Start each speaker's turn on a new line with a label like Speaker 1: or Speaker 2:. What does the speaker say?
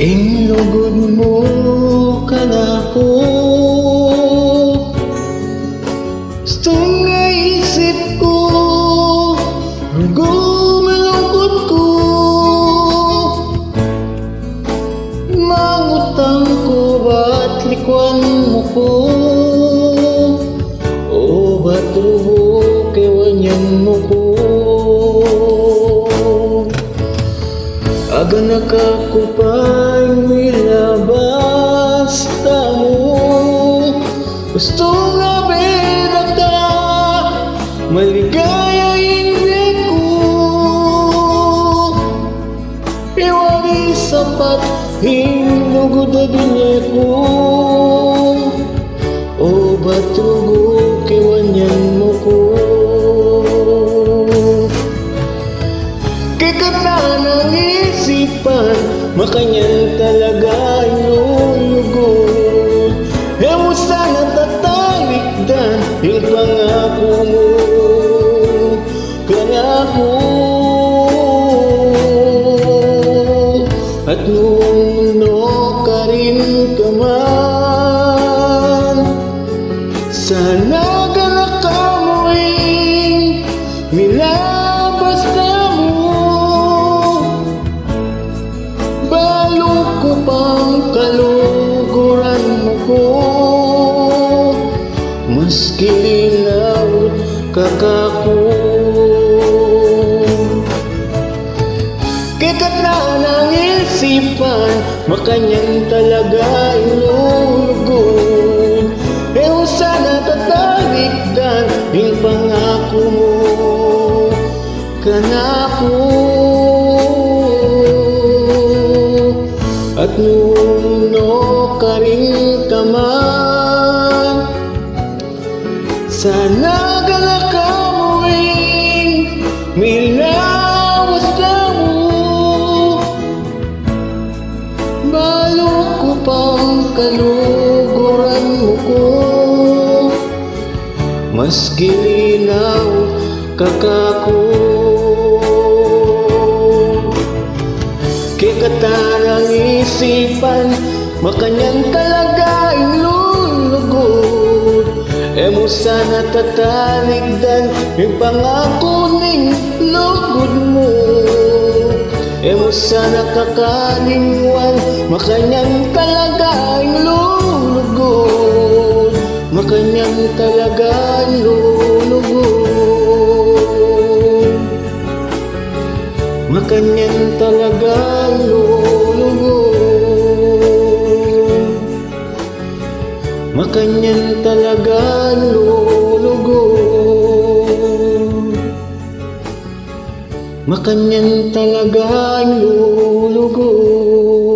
Speaker 1: Inlugod mo ka na ko. Gusto nga isip ko, gumalungkot ko. Mangutang ko ba't likwan mo ko? O ba't rubo kewanyan mo ko? Aga nakakupay milabas mo. Gusto nga beda ka, maligaya hindi ko. Iwari sapat, hinugod na dunya ko. O ba't rugo kewanyan mo ko? Kikata ng isipan, makanyan talaga ilulugod. Ewan sana tatalikdan yung pangako mo. Kangako at nuno ka rin ka man. Sana galak ka mo'y milabas ka mo. Balong ko pang kaluguran mo ko. Maski linaw kakako. Kikata ng isipan, makanyan talaga ilulugod. Ewan sana tatalikdan yung pangako mo. Kanako at nuno ka rin ka man. Sana galak ka mo'y minawas ka mo. Balong ko pang kaluguran mo ko. Maski linaw kakako. Kikata ng isipan, makanyan talaga ilulugod. Emo sana tatalikdan yung pangako ning lugod mo. Emo sana kakalingwan, makanyan talaga ilulugod. Makanyan talaga ilulugod. Makanyan talaga ilulugod. Makanyan talaga ilulugod. Makanyan talaga ilulugod.